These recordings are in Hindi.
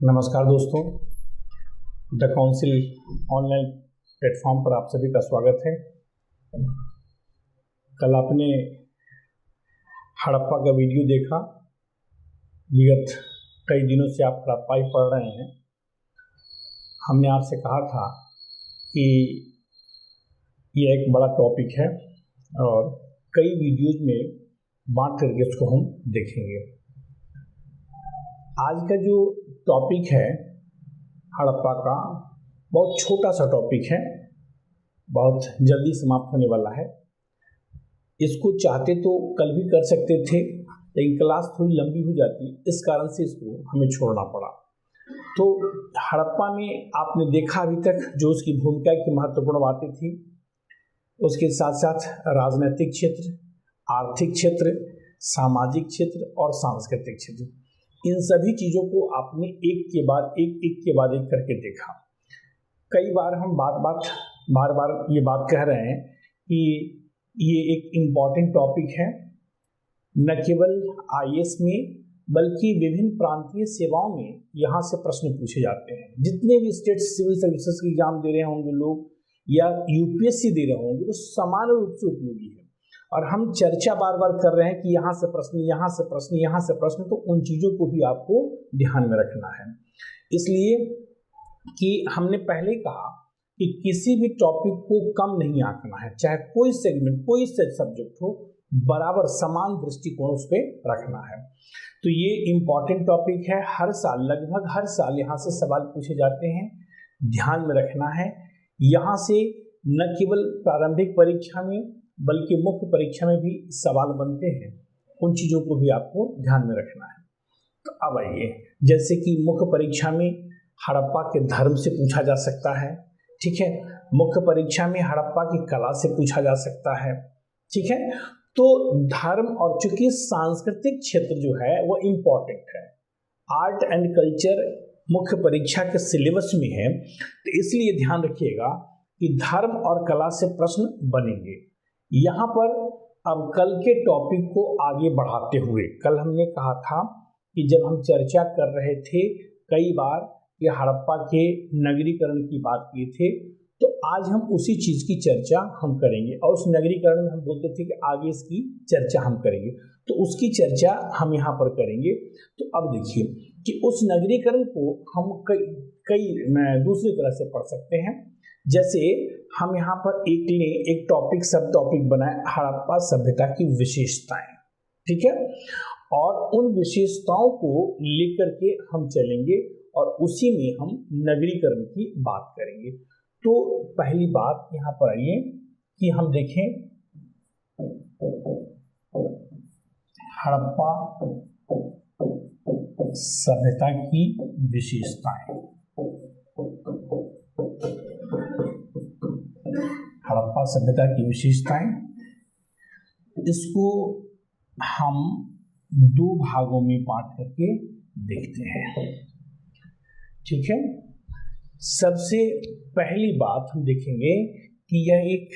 नमस्कार दोस्तों, द काउंसिल ऑनलाइन प्लेटफॉर्म पर आप सभी का स्वागत है। कल आपने हड़प्पा का वीडियो देखा। विगत कई दिनों से आप हड़प्पा ही पढ़ रहे हैं। हमने आपसे कहा था कि यह एक बड़ा टॉपिक है और कई वीडियोज में बांट करके उसको हम देखेंगे। आज का जो टॉपिक है हड़प्पा का, बहुत छोटा सा टॉपिक है, बहुत जल्दी समाप्त होने वाला है। इसको चाहते तो कल भी कर सकते थे, लेकिन क्लास थोड़ी लंबी हो जाती, इस कारण से इसको हमें छोड़ना पड़ा। तो हड़प्पा में आपने देखा अभी तक जो उसकी भूमिका की महत्वपूर्ण बातें थी, उसके साथ साथ राजनीतिक क्षेत्र, आर्थिक क्षेत्र, सामाजिक क्षेत्र और सांस्कृतिक क्षेत्र, इन सभी चीज़ों को आपने एक के बाद एक करके देखा। कई बार हम बार बार ये बात कह रहे हैं कि ये एक इम्पॉर्टेंट टॉपिक है, न केवल आईएएस में बल्कि विभिन्न प्रांतीय सेवाओं में यहाँ से प्रश्न पूछे जाते हैं। जितने भी स्टेट सिविल सर्विसेज की एग्जाम दे रहे होंगे लोग या यूपीएससी दे रहे होंगे, तो समान रूप से उपयोगी है। और हम चर्चा बार बार कर रहे हैं कि यहाँ से प्रश्न, यहाँ से प्रश्न, यहाँ से प्रश्न, तो उन चीज़ों को भी आपको ध्यान में रखना है। इसलिए कि हमने पहले कहा कि किसी भी टॉपिक को कम नहीं आंकना है, चाहे कोई सेगमेंट, कोई सब्जेक्ट हो, बराबर समान दृष्टिकोण उस पर रखना है। तो ये इम्पॉर्टेंट टॉपिक है। हर साल, लगभग हर साल यहाँ से सवाल पूछे जाते हैं, ध्यान में रखना है। यहाँ से न केवल प्रारंभिक परीक्षा में बल्कि मुख्य परीक्षा में भी सवाल बनते हैं, उन चीज़ों को भी आपको ध्यान में रखना है। तो अब आइए, जैसे कि मुख्य परीक्षा में हड़प्पा के धर्म से पूछा जा सकता है, ठीक है। मुख्य परीक्षा में हड़प्पा की कला से पूछा जा सकता है, ठीक है। तो धर्म, और चूंकि सांस्कृतिक क्षेत्र जो है वो इम्पोर्टेंट है, आर्ट एंड कल्चर मुख्य परीक्षा के सिलेबस में है, तो इसलिए ध्यान रखिएगा कि धर्म और कला से प्रश्न बनेंगे। यहाँ पर अब कल के टॉपिक को आगे बढ़ाते हुए, कल हमने कहा था कि जब हम चर्चा कर रहे थे कई बार ये हड़प्पा के नगरीकरण की बात किए थे, तो आज हम उसी चीज़ की चर्चा हम करेंगे। और उस नगरीकरण में हम बोलते थे कि आगे इसकी चर्चा हम करेंगे, तो उसकी चर्चा हम यहाँ पर करेंगे। तो अब देखिए कि उस नगरीकरण को हम कई दूसरी तरह से पढ़ सकते हैं। जैसे हम यहाँ पर एक टॉपिक, सब टॉपिक बनाए, हड़प्पा सभ्यता की विशेषताएं, ठीक है। और उन विशेषताओं को लेकर के हम चलेंगे और उसी में हम नगरीकरण की बात करेंगे। तो पहली बात यहाँ पर आइए कि हम देखें हड़प्पा सभ्यता की विशेषताएं। हड़प्पा सभ्यता की विशेषताएं, इसको हम दो भागों में बांट करके देखते हैं, ठीक है। सबसे पहली बात हम देखेंगे कि यह एक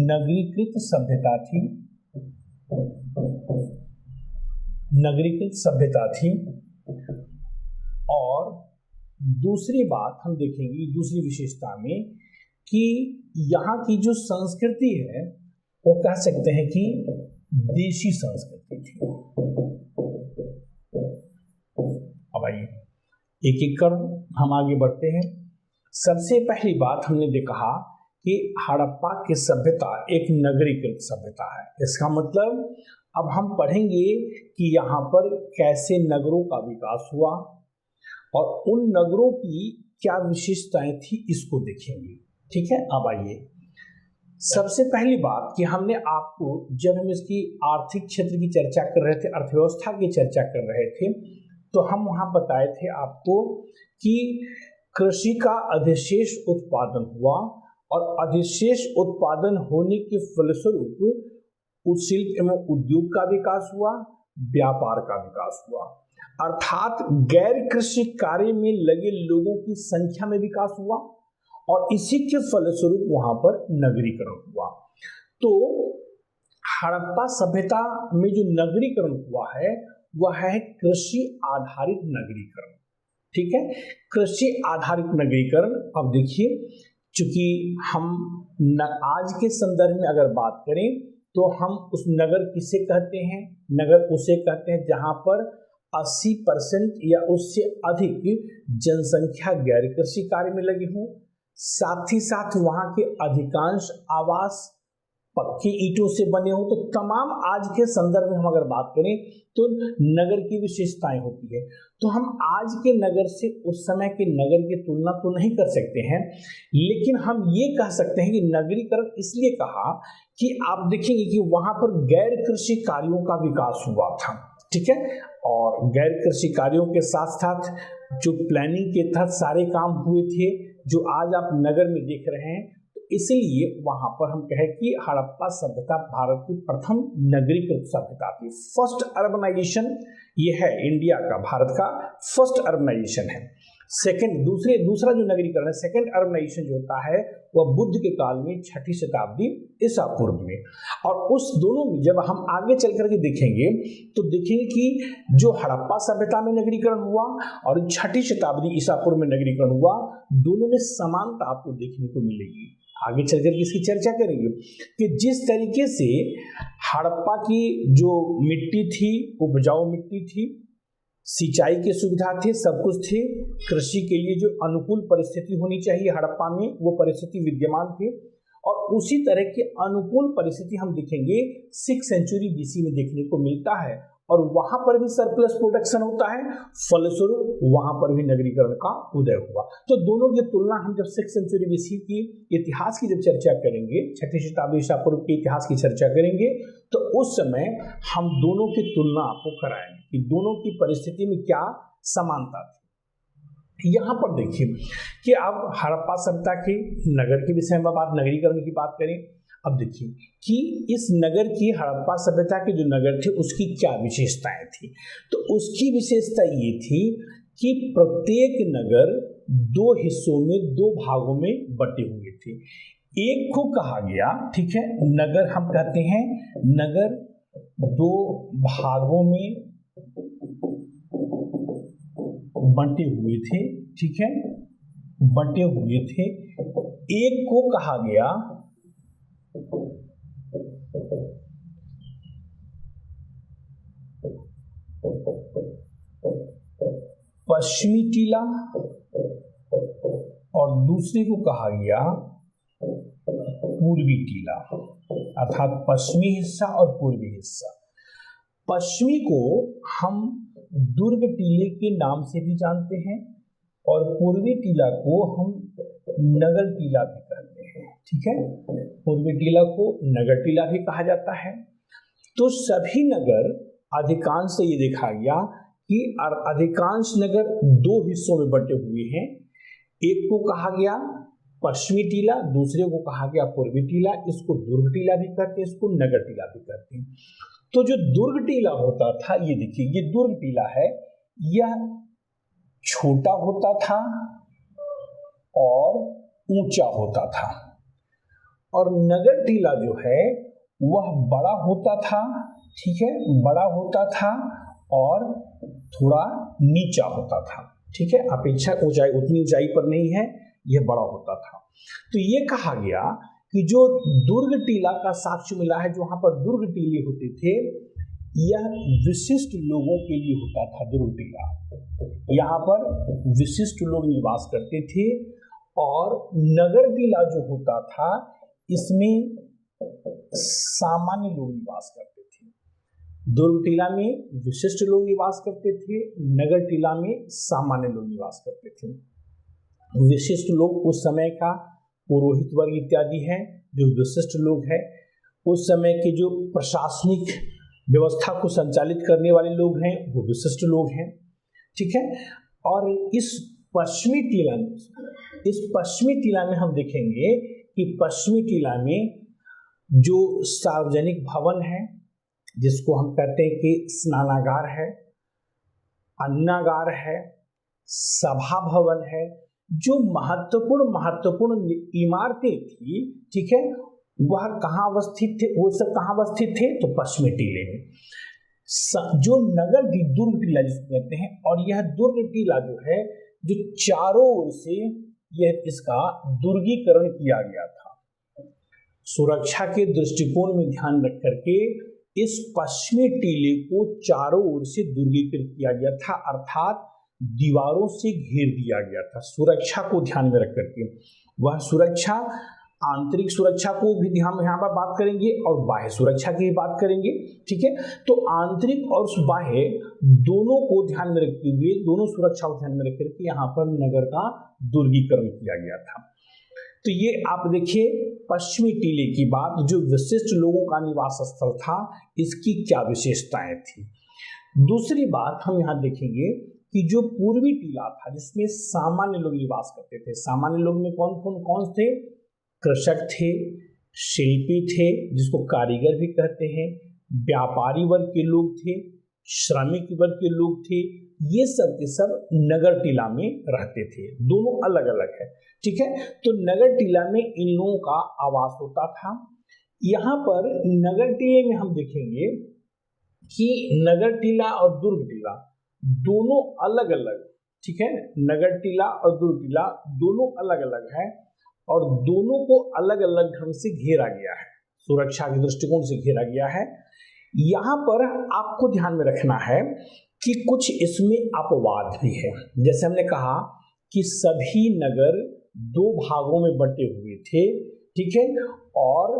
नगरीकृत सभ्यता थी, नगरीकृत सभ्यता थी। और दूसरी बात हम देखेंगे दूसरी विशेषता में कि यहाँ की जो संस्कृति है वो कह सकते हैं कि देशी संस्कृति थी। अब आइए एक एक कर हम आगे बढ़ते हैं। सबसे पहली बात हमने कहा कि हड़प्पा की सभ्यता एक नगरीकृत सभ्यता है। इसका मतलब अब हम पढ़ेंगे कि यहाँ पर कैसे नगरों का विकास हुआ और उन नगरों की क्या विशेषताएं थी, इसको देखेंगे, ठीक है। अब आइए, सबसे पहली बात कि हमने आपको, जब हम इसकी आर्थिक क्षेत्र की चर्चा कर रहे थे, अर्थव्यवस्था की चर्चा कर रहे थे, तो हम वहां बताए थे आपको कि कृषि का अधिशेष उत्पादन हुआ और अधिशेष उत्पादन होने के फलस्वरूप शिल्प एवं उद्योग का विकास हुआ, व्यापार का विकास हुआ, अर्थात गैर कृषि कार्य में लगे लोगों की संख्या में विकास हुआ और इसी के फलस्वरूप वहां पर नगरीकरण हुआ। तो हड़प्पा सभ्यता में जो नगरीकरण हुआ है वह है कृषि आधारित नगरीकरण। ठीक है, कृषि आधारित नगरीकरण। अब देखिए, चूंकि हम आज के संदर्भ में अगर बात करें तो हम उस नगर किसे कहते हैं, नगर उसे कहते हैं जहां पर 80% या उससे अधिक जनसंख्या गैर कृषि कार्य में लगी हो, साथ ही साथ वहां के अधिकांश आवास पक्की ईंटों से बने हो। तो तमाम आज के संदर्भ में हम अगर बात करें तो नगर की विशेषताएं होती है। तो हम आज के नगर से उस समय के नगर की तुलना तो नहीं कर सकते हैं, लेकिन हम ये कह सकते हैं कि नगरीकरण इसलिए कहा कि आप देखेंगे कि वहां पर गैर कृषि कार्यों का विकास हुआ था। ठीक है, और गैर कृषि कार्यों के साथ साथ जो प्लानिंग के तहत सारे काम हुए थे जो आज आप नगर में देख रहे हैं, इसलिए वहां पर हम कहें कि हड़प्पा सभ्यता भारत की प्रथम नगरीकृत सभ्यता थी। फर्स्ट अर्बनाइजेशन ये है इंडिया का, भारत का फर्स्ट अर्बनाइजेशन है। दूसरा जो नगरीकरण है, सेकंड अर्बनाइजेशन जो होता है वह बुद्ध के काल में 6ठी शताब्दी ईसा पूर्व में। और उस दोनों में जब हम आगे चल करके देखेंगे तो देखेंगे कि जो हड़प्पा सभ्यता में नगरीकरण हुआ और 6ठी शताब्दी ईसा पूर्व में नगरीकरण हुआ, दोनों में समानता आपको देखने को मिलेगी। आगे चलकर इसकी चर्चा करेंगे कि जिस तरीके से हड़प्पा की जो मिट्टी थी उपजाऊ मिट्टी थी, सिंचाई की सुविधा थी, सब कुछ थी, कृषि के लिए जो अनुकूल परिस्थिति होनी चाहिए हड़प्पा में वो परिस्थिति विद्यमान थी। और उसी तरह की अनुकूल परिस्थिति हम देखेंगे 6th सेंचुरी BC में देखने को मिलता है और वहां पर भी सरप्लस प्रोडक्शन होता है, फलस्वरूप वहां पर भी नगरीकरण का उदय हुआ। तो दोनों की तुलना हम जब 6th सेंचुरी BC की इतिहास की जब चर्चा करेंगे, 6ठी शताब्दी ईसा पूर्व के इतिहास की चर्चा करेंगे, तो उस समय हम दोनों की तुलना आपको कराएंगे कि दोनों की परिस्थिति में क्या समानता थी। यहाँ पर देखिए कि अब हड़प्पा सभ्यता के नगर के विषय में नगरीकरण की बात करें। अब देखिए कि इस नगर की, हड़प्पा सभ्यता के जो नगर थे उसकी क्या विशेषताएं थी। तो उसकी विशेषता ये थी कि प्रत्येक नगर 2 हिस्सों में, 2 भागों में बटे हुए थे। एक को कहा गया, ठीक है, नगर हम कहते हैं नगर 2 भागों में बटे हुए थे। ठीक है, बटे हुए थे। एक को कहा गया पश्चिमी टीला और दूसरे को कहा गया पूर्वी टीला, अर्थात पश्चिमी हिस्सा और पूर्वी हिस्सा। पश्चिमी को हम दुर्ग टीले के नाम से भी जानते हैं और पूर्वी टीला को हम नगर टीला भी कहते हैं। ठीक है, पूर्वी टीला को नगर टीला भी कहा जाता है। तो सभी नगर, अधिकांश से ये देखा गया कि अधिकांश नगर 2 हिस्सों में बटे हुए हैं। एक को कहा गया पश्चिमी टीला, दूसरे को कहा गया पूर्वी टीला। इसको दुर्ग टीला भी कहते हैं, इसको नगर टीला भी कहते हैं। तो जो दुर्ग टीला होता था, ये देखिए, ये दुर्ग टीला है, यह छोटा होता था और ऊंचा होता था। और नगर टीला जो है वह बड़ा होता था, ठीक है, बड़ा होता था और थोड़ा नीचा होता था। ठीक है, अपेक्षा ऊंचाई, उतनी ऊंचाई पर नहीं है, यह बड़ा होता था। तो ये कहा गया कि जो दुर्ग टीला का साक्ष्य मिला है, जो वहां पर दुर्ग टीले होते थे, यह विशिष्ट लोगों के लिए होता था। दुर्ग टीला, यहाँ पर विशिष्ट लोग निवास करते थे। और नगर टीला जो होता था, इसमें सामान्य लोग निवास करते थे। दुर्ग टीला में विशिष्ट लोग निवास करते थे, नगर टीला में सामान्य लोग निवास करते थे। विशिष्ट लोग उस समय का पुरोहित वर्ग इत्यादि है, जो विशिष्ट लोग हैं। उस समय के जो प्रशासनिक व्यवस्था को संचालित करने वाले लोग हैं, वो विशिष्ट लोग हैं। ठीक है, और इस पश्चिमी टीला में हम देखेंगे कि पश्चिमी टीला में जो सार्वजनिक भवन है, जिसको हम कहते हैं कि स्नानागार है, अन्नागार है, सभा भवन है, जो महत्वपूर्ण इमारतें थी, ठीक है, वह कहाँ अवस्थित थे, वो सब कहाँ अवस्थित थे, तो पश्चिमी टीले में। जो नगर दुर्ग टीला जिसको कहते हैं, और यह दुर्ग टीला जो है जो चारों ओर से यह इसका दुर्गीकरण किया गया था। सुरक्षा के दृष्टिकोण में ध्यान रख करके इस पश्चिमी टीले को चारों ओर से दुर्गीकृत किया गया था, अर्थात दीवारों से घेर दिया गया था। सुरक्षा को ध्यान में रख करके, वह सुरक्षा, आंतरिक सुरक्षा को भी ध्यान में यहाँ पर बात करेंगे और बाह्य सुरक्षा की भी बात करेंगे, ठीक है। तो आंतरिक और बाह्य दोनों को ध्यान में रखते हुए, दोनों सुरक्षा को ध्यान में रख करके यहाँ पर नगर का दुर्गीकरण किया गया था। तो ये आप देखिए पश्चिमी टीले की बात, जो विशिष्ट लोगों का निवास स्थल था, इसकी क्या विशेषताएं थी। दूसरी बात हम यहाँ देखेंगे कि जो पूर्वी टीला था जिसमें सामान्य लोग निवास करते थे, सामान्य लोग में कौन थे, कृषक थे, शिल्पी थे जिसको कारीगर भी कहते हैं, व्यापारी वर्ग के लोग थे, श्रमिक वर्ग के लोग थे, ये सब के सब नगर टीला में रहते थे। दोनों अलग अलग है, ठीक है। तो नगर टीला में इन लोगों का आवास होता था। यहाँ पर नगर टीले में हम देखेंगे कि नगर टीला और दुर्ग टीला दोनों अलग अलग, ठीक है। नगर टीला और दुर्ग टीला दोनों अलग अलग है और दोनों को अलग अलग ढंग से घेरा गया है, सुरक्षा के दृष्टिकोण से घेरा गया है। यहाँ पर आपको ध्यान में रखना है कि कुछ इसमें अपवाद भी है। जैसे हमने कहा कि सभी नगर दो भागों में बटे हुए थे, ठीक है, और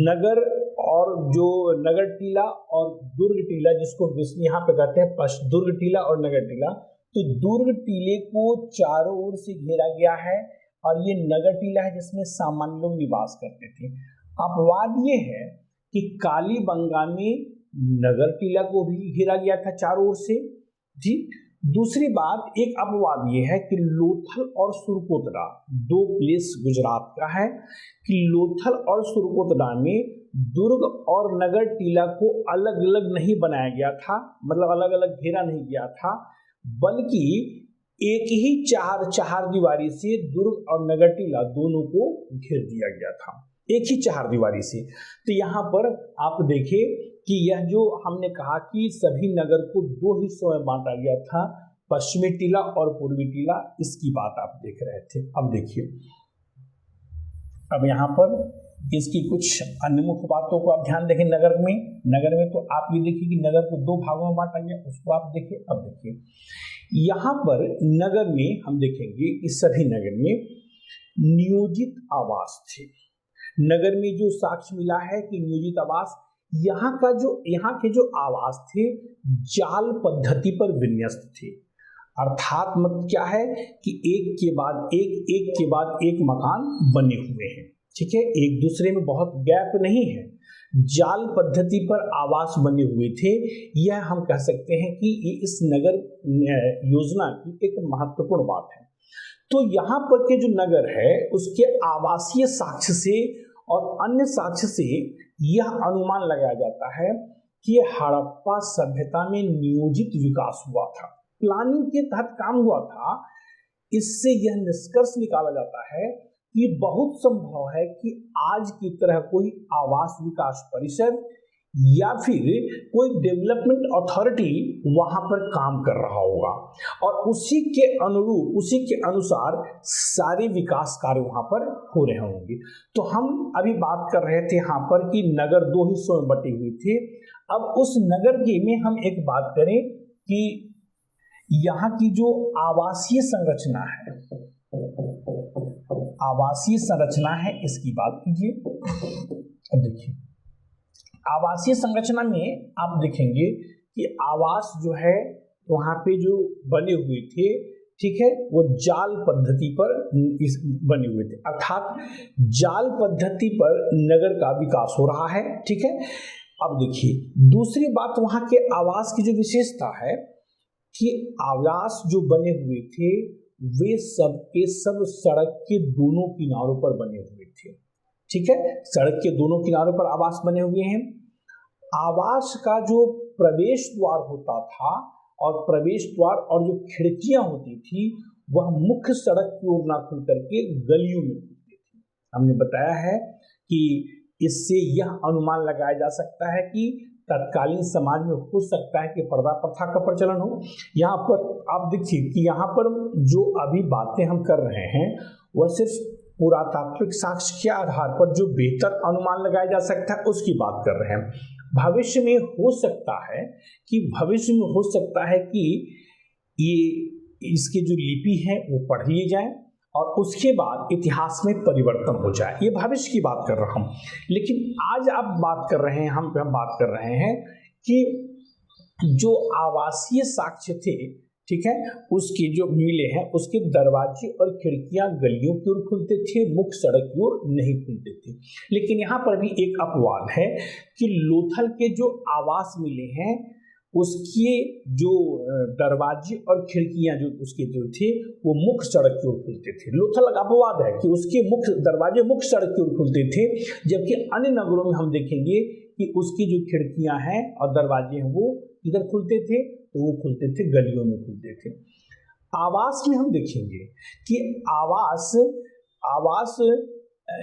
नगर और जो नगर टीला और दुर्ग टीला, जिसको यहाँ पे कहते हैं दुर्ग टीला और नगर टीला, तो दुर्ग टीले को चारों ओर से घेरा गया है और ये नगर टीला है जिसमें सामान्य लोग निवास करते थे। अपवाद ये है कि कालीबंगा में नगर टीला को भी घेरा गया था चारों ओर से, जी। दूसरी बात, एक अपवाद ये है कि लोथल और सुरकोतरा, दो प्लेस गुजरात का है, कि लोथल और सुरकोतरा में दुर्ग और नगर टीला को अलग अलग नहीं बनाया गया था, मतलब अलग अलग घेरा नहीं गया था, बल्कि एक ही चार दीवारी से दुर्ग और नगर टीला दोनों को घेर दिया गया था, एक ही चार दीवारी से। तो यहाँ पर आप देखें कि यह जो हमने कहा कि सभी नगर को दो हिस्सों में बांटा गया था, पश्चिमी टीला और पूर्वी टीला, इसकी बात आप देख रहे थे। अब देखिए, अब यहाँ पर इसकी कुछ अन्य मुख्य बातों को आप ध्यान देखें। नगर में तो आप ये देखिए कि नगर को दो भागों में बांटा गया, उसको आप देखिए। अब देखिए यहाँ पर नगर में हम देखेंगे कि सभी नगर में नियोजित आवास थे। नगर में जो साक्ष्य मिला है कि नियोजित आवास, यहाँ के जो आवास थे जाल पद्धति पर विन्यस्त थे, अर्थात मतलब क्या है कि एक के बाद एक मकान बने हुए हैं, ठीक है, एक दूसरे में बहुत गैप नहीं है, जाल पद्धति पर आवास बने हुए थे। यह हम कह सकते हैं कि ये इस नगर योजना की एक महत्वपूर्ण बात है। तो यहाँ पर के जो नगर है उसके आवासीय साक्ष्य से और अन्य साक्ष्य से यह अनुमान लगाया जाता है कि हड़प्पा सभ्यता में नियोजित विकास हुआ था, प्लानिंग के तहत काम हुआ था। इससे यह निष्कर्ष निकाला जाता है कि बहुत संभव है कि आज की तरह कोई आवास विकास परिषद या फिर कोई डेवलपमेंट अथॉरिटी वहां पर काम कर रहा होगा और उसी के अनुसार सारे विकास कार्य वहां पर हो रहे होंगे। तो हम अभी बात कर रहे थे यहाँ पर कि नगर दो हिस्सों में बटी हुई थी। अब उस नगर के में हम एक बात करें कि यहाँ की जो आवासीय संरचना है इसकी बात कीजिए। अब देखिए आवासीय संरचना में आप देखेंगे कि आवास जो है वहां पे जो बने हुए थे, ठीक है, वो जाल पद्धति पर बने हुए थे, अर्थात जाल पद्धति पर नगर का विकास हो रहा है, ठीक है। अब देखिए दूसरी बात, वहां के आवास की जो विशेषता है कि आवास जो बने हुए थे वे सब के सब सड़क के दोनों किनारों पर बने हुए थे, ठीक है, सड़क के दोनों किनारों पर आवास बने हुए हैं। आवास का जो प्रवेश द्वार होता था और प्रवेश द्वार और जो खिड़कियां होती थी वह मुख्य सड़क की ओर ना खुल करके गलियों में खुलती थी। हमने बताया है कि इससे यह अनुमान लगाया जा सकता है कि तत्कालीन समाज में हो सकता है कि पर्दा प्रथा का प्रचलन हो। यहाँ पर आप देखिए कि यहाँ पर जो अभी बातें हम कर रहे हैं वह सिर्फ पुरातात्विक साक्ष्य के आधार पर जो बेहतर अनुमान लगाया जा सकता है उसकी बात कर रहे हैं। भविष्य में हो सकता है कि ये इसके जो लिपि है वो पढ़ लिए जाए और उसके बाद इतिहास में परिवर्तन हो जाए, ये भविष्य की बात कर रहा हूँ। लेकिन आज आप बात कर रहे हैं, हम बात कर रहे हैं कि जो आवासीय साक्ष्य थे, ठीक है, उसके जो मिले हैं उसके दरवाजे और खिड़कियां गलियों की ओर खुलते थे, मुख्य सड़क की ओर नहीं खुलते थे। लेकिन यहाँ पर भी एक अपवाद है कि लोथल के जो आवास मिले हैं उसके जो दरवाजे और खिड़कियां जो उसके जो थे वो मुख्य सड़क की ओर खुलते थे। लोथल का अपवाद है कि उसके मुख्य दरवाजे मुख्य सड़क की ओर खुलते थे, जबकि अन्य नगरों में हम देखेंगे कि उसकी जो खिड़कियां हैं और दरवाजे हैं वो इधर खुलते थे, तो वो खुलते थे गलियों में खुलते थे। आवास में हम देखेंगे कि आवास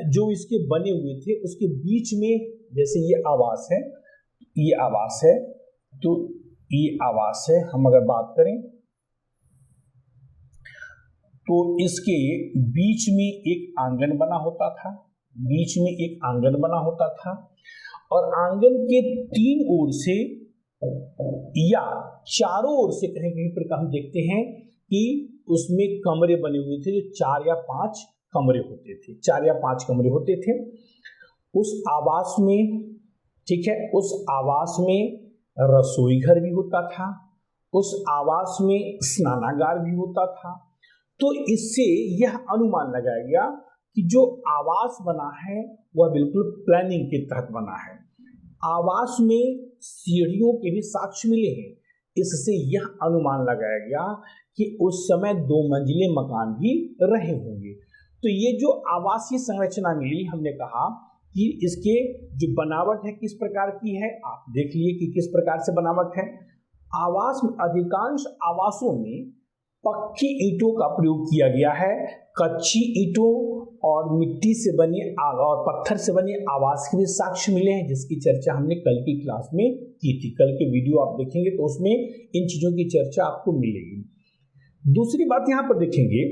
जो इसके बने हुए थे उसके बीच में, जैसे ये आवास है, तो ये आवास है, हम अगर बात करें तो इसके बीच में एक आंगन बना होता था, और आंगन के 3 ओर से या चारों ओर से कहीं पर हम देखते हैं कि उसमें कमरे बने हुए थे जो 4 या 5 कमरे होते थे उस आवास में, ठीक है। उस आवास में रसोई घर भी होता था, उस आवास में स्नानागार भी होता था। तो इससे यह अनुमान लगाया गया कि जो आवास बना है वह बिल्कुल प्लानिंग के तहत बना है। आवास में सीढ़ियों के भी साक्ष्य मिले हैं, इससे यह अनुमान लगाया गया कि उस समय 2 मंजिले मकान भी रहे होंगे। तो ये जो आवासीय संरचना मिली, हमने कहा कि इसके जो बनावट है किस प्रकार की है, आप देख लिए कि किस प्रकार से बनावट है। आवास में अधिकांश आवासों में पक्की ईंटों का प्रयोग किया गया है। कच्ची ईंटों और मिट्टी से बने और पत्थर से बने आवास के भी साक्ष्य मिले हैं, जिसकी चर्चा हमने कल की क्लास में की थी। कल के वीडियो आप देखेंगे तो उसमें इन चीजों की चर्चा आपको मिलेगी। दूसरी बात यहाँ पर देखेंगे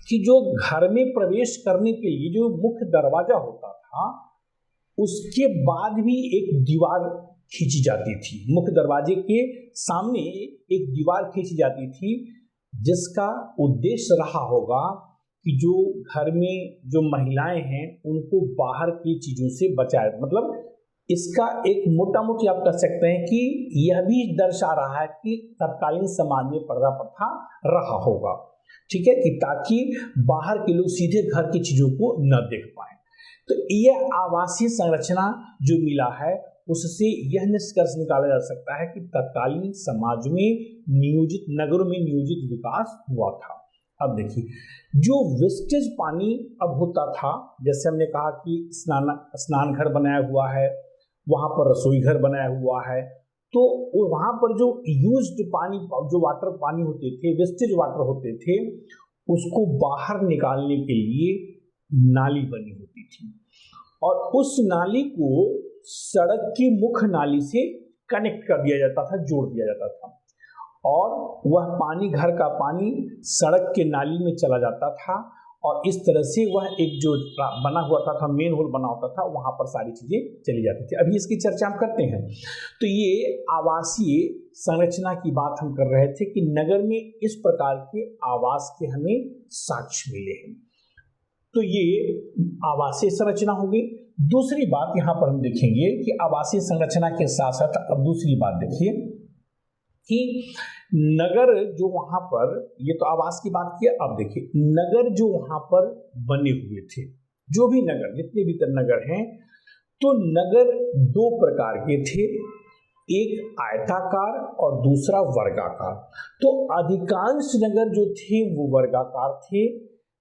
कि जो घर में प्रवेश करने के लिए जो मुख्य दरवाजा होता था उसके बाद भी एक दीवार खींची जाती थी। मुख्य दरवाजे के सामने एक दीवार खींची जाती थी, जिसका उद्देश्य रहा होगा कि जो घर में जो महिलाएं हैं उनको बाहर की चीजों से बचाए। मतलब इसका एक मोटा मोटी आप कह सकते हैं कि यह भी दर्शा रहा है कि तत्कालीन समाज में पर्दा प्रथा रहा होगा, ठीक है, कि ताकि बाहर के लोग सीधे घर की चीजों को न देख पाए। तो यह आवासीय संरचना जो मिला है उससे यह निष्कर्ष निकाला जा सकता है कि तत्कालीन समाज में नगरों में नियोजित विकास हुआ था। अब देखिए जो वेस्टेज पानी अब होता था, जैसे हमने कहा कि स्नान घर बनाया हुआ है, वहां पर रसोई घर बनाया हुआ है, तो वहां पर जो यूज्ड पानी, जो वाटर पानी होते थे, वेस्टेज वाटर होते थे, उसको बाहर निकालने के लिए नाली बनी होती थी और उस नाली को सड़क की मुख्य नाली से कनेक्ट कर दिया जाता था, जोड़ दिया जाता था, और वह पानी, घर का पानी सड़क के नाली में चला जाता था और इस तरह से वह एक जो बना हुआ था मेन होल बना होता था, वहां पर सारी चीजें चली जाती थी। अभी इसकी चर्चा हम करते हैं। तो ये आवासीय संरचना की बात हम कर रहे थे कि नगर में इस प्रकार के आवास के हमें साक्ष्य मिले हैं। तो ये आवासीय संरचना होगी। दूसरी बात यहाँ पर हम देखेंगे कि आवासीय संरचना के साथ साथ अब दूसरी बात देखिए कि नगर जो वहां पर, ये तो आवास की बात की, अब देखिए नगर जो वहां पर बने हुए थे, जो भी नगर, जितने भी नगर हैं, तो नगर 2 प्रकार के थे, एक आयताकार और दूसरा वर्गाकार। तो अधिकांश नगर जो थे वो वर्गाकार थे।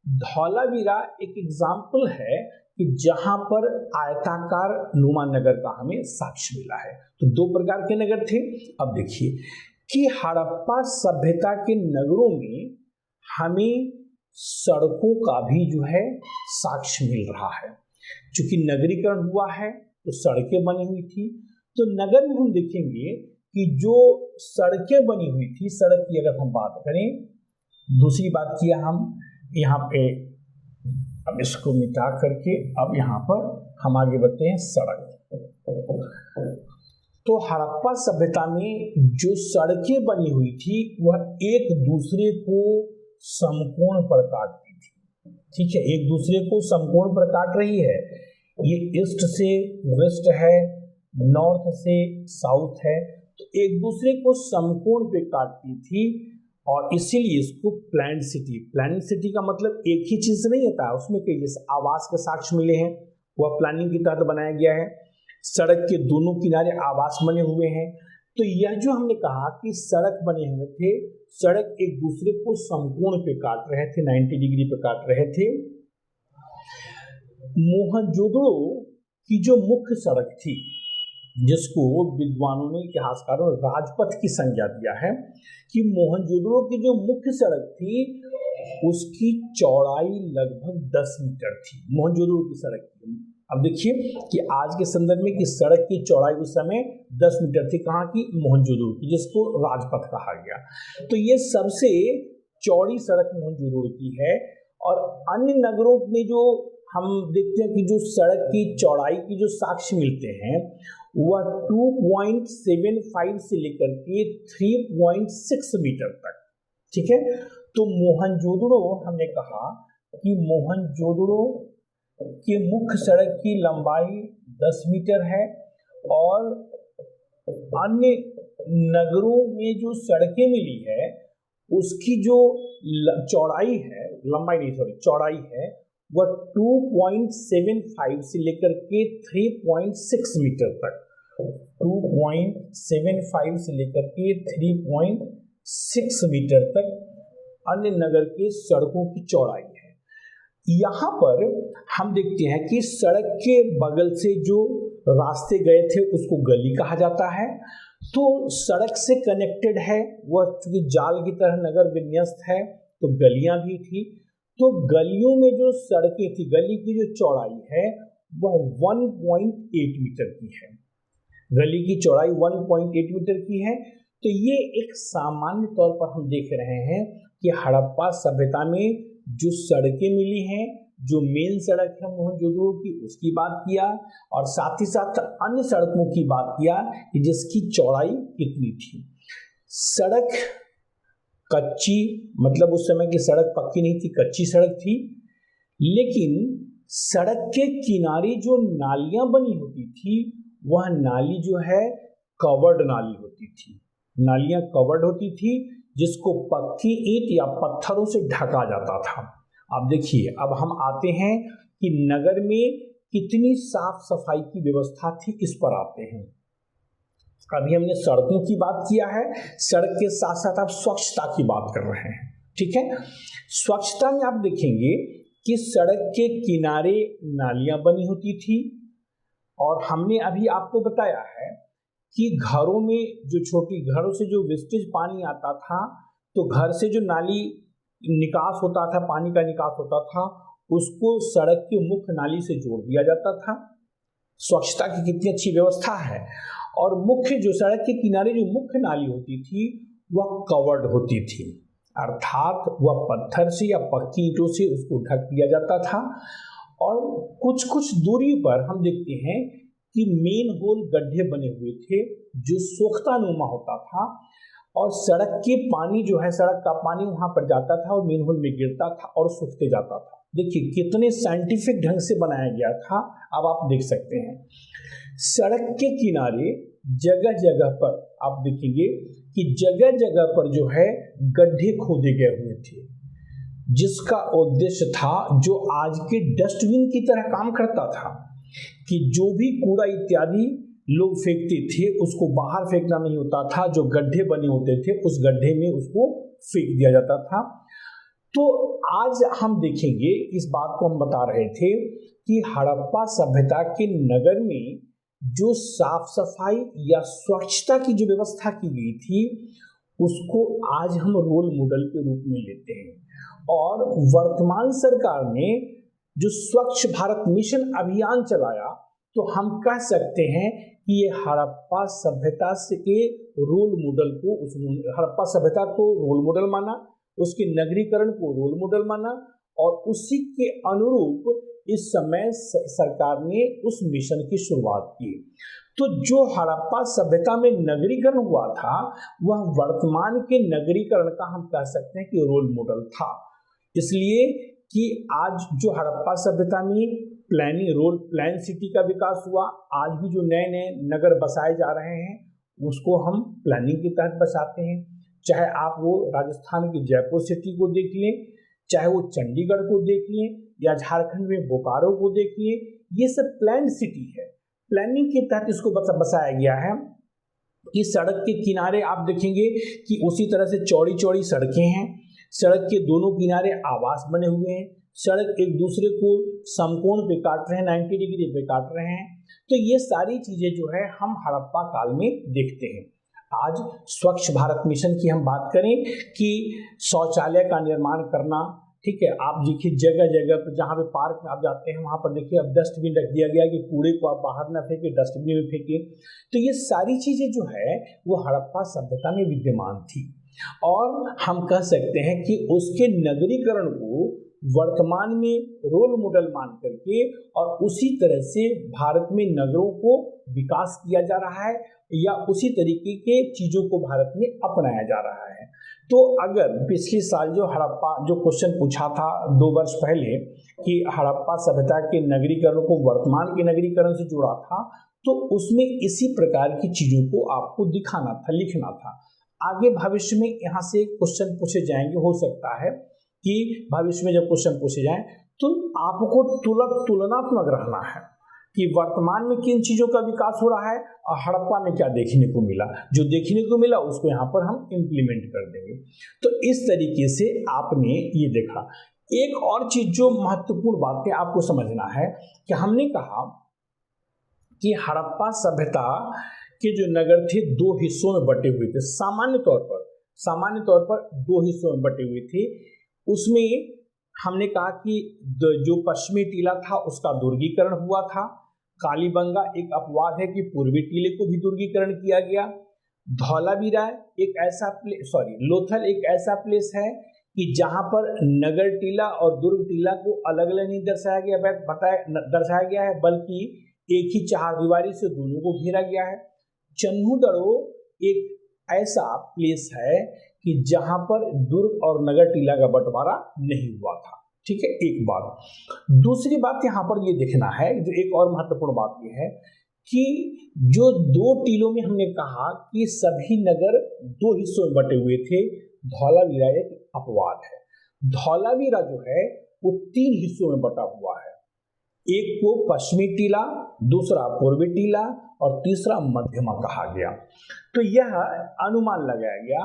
धौलावीरा एक एग्जाम्पल है कि जहां पर आयताकार नुमा नगर का हमें साक्ष्य मिला है। तो 2 प्रकार के नगर थे। अब देखिए कि हड़प्पा सभ्यता के नगरों में हमें सड़कों का भी जो है साक्ष्य मिल रहा है। चूंकि नगरीकरण हुआ है तो सड़कें बनी हुई थी, तो नगर में हम देखेंगे कि जो सड़कें बनी हुई थी, सड़क की अगर हम बात करें, दूसरी बात किया हम यहाँ पे, अब इसको मिटा करके अब यहाँ पर हम आगे बढ़ते हैं सड़क। तो हड़प्पा सभ्यता में जो सड़कें बनी हुई थी वह एक दूसरे को समकोण पर काटती थी, ठीक है, एक दूसरे को समकोण पर काट रही है। ये ईस्ट से वेस्ट है, नॉर्थ से साउथ है, तो एक दूसरे को समकोण पे काटती थी और इसीलिए इसको प्लान्ड सिटी का मतलब एक ही चीज नहीं होता है, उसमें कई जैसे आवास के साक्ष्य मिले हैं, वह प्लानिंग के तहत बनाया गया है। सड़क के दोनों किनारे आवास बने हुए हैं, तो यह जो हमने कहा कि सड़क बने हुए थे, सड़क एक दूसरे को समकोण पे काट रहे थे, 90 डिग्री पे काट रहे थे। मोहनजोदड़ो की जो मुख्य सड़क थी, जिसको विद्वानों ने, इतिहासकारों ने राजपथ की संज्ञा दिया है, कि मोहनजोदड़ो की जो मुख्य सड़क थी उसकी चौड़ाई लगभग 10 मीटर थी, मोहनजोदड़ो की सड़क की। अब देखिए कि आज के संदर्भ में कि सड़क की चौड़ाई उस समय 10 मीटर थी, कहाँ की, मोहनजोदड़ो की, जिसको राजपथ कहा गया। तो ये सबसे चौड़ी सड़क मोहनजोदड़ो की है। और अन्य नगरों में जो हम देखते हैं कि जो सड़क की चौड़ाई की जो साक्ष्य मिलते हैं वह 2.75 से लेकर के 3.6 मीटर तक, ठीक है। तो मोहनजोदड़ो, हमने कहा कि मोहनजोदड़ो की मुख्य सड़क की लंबाई 10 मीटर है और अन्य नगरों में जो सड़कें मिली है उसकी जो चौड़ाई है, लंबाई नहीं सॉरी चौड़ाई है, वह 2.75 से लेकर के 3.6 मीटर तक, 2.75 से लेकर के 3.6 मीटर तक अन्य नगर के सड़कों की चौड़ाई है। यहाँ पर हम देखते हैं कि सड़क के बगल से जो रास्ते गए थे उसको गली कहा जाता है। तो सड़क से कनेक्टेड है वह, चूंकि जाल की तरह नगर विन्यस्त है तो गलियां भी थी। तो गलियों में जो सड़कें थी, गली की जो चौड़ाई है वह 1.8 मीटर की है, गली की चौड़ाई 1.8 मीटर की है। तो ये एक सामान्य तौर पर हम देख रहे हैं कि हड़प्पा सभ्यता में जो सड़कें मिली हैं, जो मेन सड़क है मोहनजोदड़ो की उसकी बात किया और साथ ही साथ अन्य सड़कों की बात किया कि जिसकी चौड़ाई कितनी थी। सड़क कच्ची, मतलब उस समय की सड़क पक्की नहीं थी, कच्ची सड़क थी, लेकिन सड़क के किनारे जो नालियां बनी होती थी वह नाली जो है कवर्ड नाली होती थी, नालियां कवर्ड होती थी जिसको पक्की ईंट या पत्थरों से ढका जाता था। अब देखिए, अब हम आते हैं कि नगर में कितनी साफ सफाई की व्यवस्था थी, इस पर आते हैं। अभी हमने सड़कों की बात किया है, सड़क के साथ साथ आप स्वच्छता की बात कर रहे हैं, ठीक है। स्वच्छता में आप देखेंगे कि सड़क के किनारे नालियां बनी होती थी और हमने अभी आपको बताया है कि घरों में जो छोटी घरों से जो वेस्टेज पानी आता था, तो घर से जो नाली निकास होता था, पानी का निकास होता था, उसको सड़क की मुख्य नाली से जोड़ दिया जाता था। स्वच्छता की कितनी अच्छी व्यवस्था है। और मुख्य जो सड़क के किनारे जो मुख्य नाली होती थी वह कवर्ड होती थी, अर्थात वह पत्थर से या पक्की ईंटों से उसको ढक दिया जाता था। और कुछ कुछ दूरी पर हम देखते हैं कि मेन होल गड्ढे बने हुए थे जो सोख्तानुमा होता था और सड़क के पानी जो है, सड़क का पानी वहां पर जाता था और मेन होल में गिरता था और सूखते जाता था। देखिए कितने साइंटिफिक ढंग से बनाया गया था। अब आप देख सकते हैं सड़क के किनारे जगह जगह पर आप देखेंगे कि जगह जगह पर जो है गड्ढे खोदे गए हुए थे, जिसका उद्देश्य था, जो आज के डस्टबिन की तरह काम करता था, कि जो भी कूड़ा इत्यादि लोग फेंकते थे उसको बाहर फेंकना नहीं होता था, जो गड्ढे बने होते थे उस गड्ढे में उसको फेंक दिया जाता था। तो आज हम देखेंगे, इस बात को हम बता रहे थे कि हड़प्पा सभ्यता के नगर में जो साफ सफाई या स्वच्छता की जो व्यवस्था की गई थी उसको आज हम रोल मॉडल के रूप में लेते हैं। और वर्तमान सरकार ने जो स्वच्छ भारत मिशन अभियान चलाया, तो हम कह सकते हैं कि ये हड़प्पा सभ्यता के रोल मॉडल को, हड़प्पा सभ्यता को रोल मॉडल माना, उसके नगरीकरण को रोल मॉडल माना, और उसी के अनुरूप इस समय सरकार ने उस मिशन की शुरुआत की। तो जो हड़प्पा सभ्यता में नगरीकरण हुआ था, वह वर्तमान के नगरीकरण का हम कह सकते हैं कि रोल मॉडल था। इसलिए कि आज जो हड़प्पा सभ्यता में प्लान सिटी का विकास हुआ, आज भी जो नए नए नगर बसाए जा रहे हैं उसको हम प्लानिंग के तहत बसाते हैं। चाहे आप वो राजस्थान की जयपुर सिटी को देख लें, चाहे वो चंडीगढ़ को देख लें, या झारखंड में बोकारो को देख लें, ये सब प्लान सिटी है। प्लानिंग के तहत इसको बसाया गया है। इस सड़क के किनारे आप देखेंगे कि उसी तरह से चौड़ी चौड़ी सड़कें हैं, सड़क के दोनों किनारे आवास बने हुए हैं, सड़क एक दूसरे को समकोण पे काट रहे हैं, 90 डिग्री पे काट रहे हैं। तो ये सारी चीजें जो है हम हड़प्पा काल में देखते हैं। आज स्वच्छ भारत मिशन की हम बात करें कि शौचालय का निर्माण करना, ठीक है, आप देखिए जगह जगह पर जहाँ पे पार्क में आप जाते हैं वहाँ पर देखिए अब डस्टबिन रख दिया गया कि कूड़े को आप बाहर ना फेंके, डस्टबिन में फेंके। तो ये सारी चीजें जो है वो हड़प्पा सभ्यता में विद्यमान थी, और हम कह सकते हैं कि उसके नगरीकरण को वर्तमान में रोल मॉडल मान करके और उसी तरह से भारत में नगरों को विकास किया जा रहा है, या उसी तरीके के चीजों को भारत में अपनाया जा रहा है। तो अगर पिछले साल जो हड़प्पा जो क्वेश्चन पूछा था 2 वर्ष पहले कि हड़प्पा सभ्यता के नगरीकरण को वर्तमान के नगरीकरण से जुड़ा था, तो उसमें इसी प्रकार की चीजों को आपको दिखाना था, लिखना था। आगे भविष्य में यहाँ से क्वेश्चन पूछे जाएंगे, हो सकता है कि भविष्य में जब क्वेश्चन पूछे जाएं तो आपको तुलनात्मक रहना है कि वर्तमान में किन चीजों का विकास हो रहा है और हड़प्पा में क्या देखने को मिला। जो देखने को मिला उसको यहाँ पर हम इम्प्लीमेंट कर देंगे। तो इस तरीके से आपने ये देखा। एक और चीज जो महत्वपूर्ण बात है आपको समझना है कि हमने कहा कि हड़प्पा सभ्यता के जो नगर थे 2 हिस्सों में बटे हुए थे। सामान्य तौर पर 2 हिस्सों में बटे हुए थे। उसमें हमने कहा कि जो पश्चिमी टीला था उसका दुर्गीकरण हुआ था। कालीबंगा एक अपवाद है कि पूर्वी टीले को भी दुर्गीकरण किया गया। धौलावीरा लोथल एक ऐसा प्लेस है कि जहां पर नगर टीला और दुर्ग टीला को अलग अलग नहीं दर्शाया गया है, बल्कि एक ही चारदीवारी से दोनों को घेरा गया है। चन्हूदड़ो एक ऐसा प्लेस है कि जहां पर दुर्ग और नगर टीला का बंटवारा नहीं हुआ था। ठीक है, एक बात। दूसरी बात यहाँ पर ये देखना है, जो एक और महत्वपूर्ण बात ये है कि जो 2 टीलों में हमने कहा कि सभी नगर 2 हिस्सों में बटे हुए थे। धौलावीरा एक अपवाद है। धौलावीरा जो है वो 3 हिस्सों में बटा हुआ है। एक को पश्चिमी टीला, दूसरा पूर्वी टीला और तीसरा मध्यमा कहा गया। तो यह अनुमान लगाया गया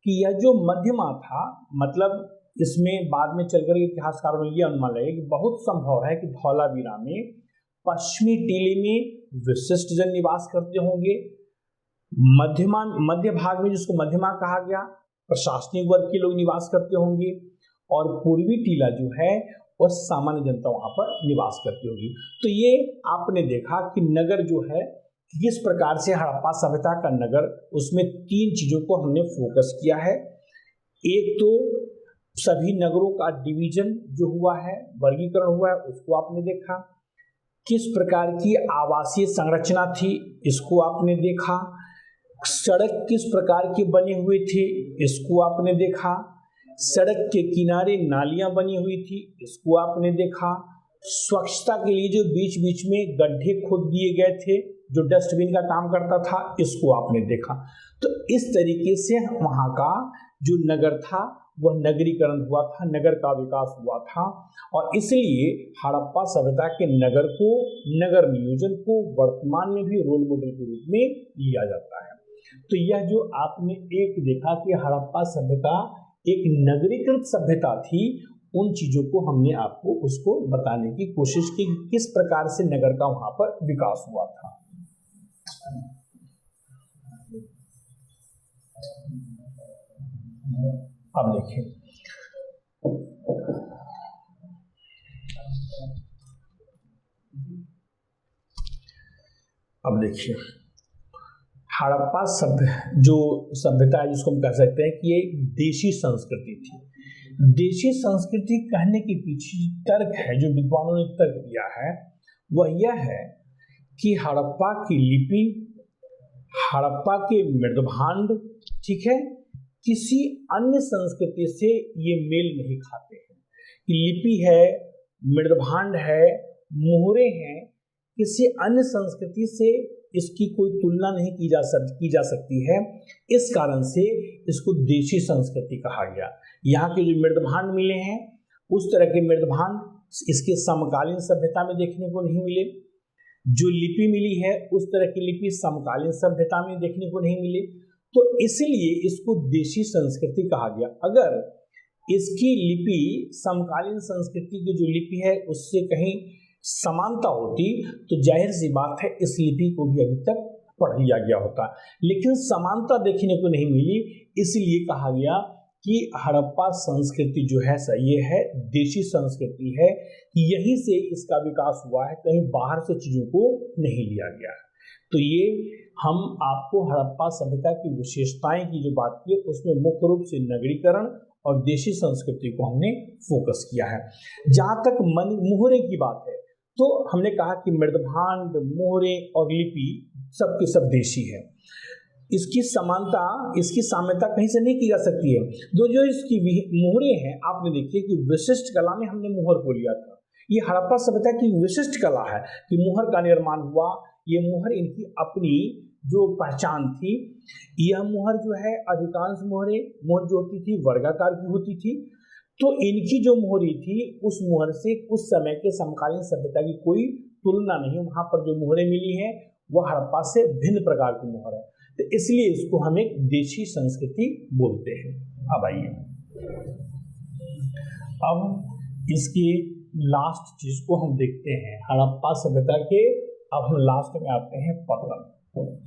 कि यह जो मध्यमा था, मतलब इसमें बाद में चलकर इतिहासकारों ने यह अनुमान लगाया कि बहुत संभव है कि धौलावीरा में पश्चिमी टीले में विशिष्ट जन निवास करते होंगे। मध्य भाग में, जिसको मध्यमा कहा गया, प्रशासनिक वर्ग के लोग निवास करते होंगे, और पूर्वी टीला जो है वह सामान्य जनता वहां पर निवास करती होगी। तो ये आपने देखा कि नगर जो है किस प्रकार से हड़प्पा सभ्यता का नगर, उसमें 3 चीजों को हमने फोकस किया है। एक तो सभी नगरों का डिवीजन जो हुआ है, वर्गीकरण हुआ है, उसको आपने देखा। किस प्रकार की आवासीय संरचना थी, इसको आपने देखा। सड़क किस प्रकार के बने हुए थे, इसको आपने देखा। सड़क के किनारे नालियां बनी हुई थी, इसको आपने देखा। स्वच्छता के लिए जो बीच बीच में गड्ढे खोद दिए गए थे, जो डस्टबिन का काम करता था, इसको आपने देखा। तो इस तरीके से वहां का जो नगर था वह नगरीकरण हुआ था, नगर का विकास हुआ था। और इसलिए हड़प्पा सभ्यता के नगर को, नगर नियोजन को वर्तमान में भी रोल मॉडल के रूप में लिया जाता है। तो यह जो आपने एक देखा कि हड़प्पा सभ्यता एक नगरीकृत सभ्यता थी, उन चीजों को हमने आपको उसको बताने की कोशिश की किस प्रकार से नगर का वहां पर विकास हुआ था। अब देखिए, अब देखिए, हड़प्पा जो सभ्यता है, जिसको हम कह सकते हैं कि ये देशी संस्कृति थी। देशी संस्कृति कहने के पीछे तर्क है, जो विद्वानों ने तर्क दिया है, वह यह है कि हड़प्पा की लिपि, हड़प्पा के मृदभांड, ठीक है, किसी अन्य संस्कृति से ये मेल नहीं खाते हैं। लिपि है, मृदभांड है, मोहरे हैं, किसी अन्य संस्कृति से इसकी कोई तुलना नहीं की जा सकती है। इस कारण से इसको देशी संस्कृति कहा गया। यहाँ के जो मृदभांड मिले हैं, उस तरह के मृदभांड इसके समकालीन सभ्यता में देखने को नहीं मिले। जो लिपि मिली है, उस तरह की लिपि समकालीन सभ्यता में देखने को नहीं मिले, तो इसलिए इसको देशी संस्कृति कहा गया। अगर इसकी लिपि समकालीन संस्कृति की जो लिपि है उससे कहीं समानता होती तो जाहिर सी बात है इस लिपि को भी अभी तक पढ़ लिया गया होता, लेकिन समानता देखने को नहीं मिली। इसलिए कहा गया कि हड़प्पा संस्कृति जो है ये है देशी संस्कृति है, यहीं से इसका विकास हुआ है, कहीं बाहर से चीज़ों को नहीं लिया गया है। तो ये हम आपको हड़प्पा सभ्यता की विशेषताएं की जो बात की, उसमें मुख्य रूप से नगरीकरण और देशी संस्कृति को हमने फोकस किया है। जहाँ तक मोहरे की बात है, तो हमने कहा कि मृदभांड, मोहरे और लिपि सब के सब देशी है। इसकी समानता, इसकी साम्यता कहीं से नहीं की जा सकती है। जो इसकी मोहरे हैं, आपने देखिए कि विशिष्ट कला में हमने मोहर को लिया था। ये हड़प्पा सभ्यता की विशिष्ट कला है कि मोहर का निर्माण हुआ। ये मोहर इनकी अपनी जो पहचान थी। यह मोहर जो है, अधिकांश मोहर जो होती थी वर्गाकार की होती थी, तो इनकी जो मोहरी थी उस मोहर से उस समय के समकालीन सभ्यता की कोई तुलना नहीं। वहाँ पर जो मोहरें मिली हैं वह हड़प्पा से भिन्न प्रकार की मोहर है, तो इसलिए इसको हम एक देशी संस्कृति बोलते हैं। अब आइए, अब इसकी लास्ट चीज को हम देखते हैं हड़प्पा सभ्यता के। अब हम लास्ट में आते हैं पतन।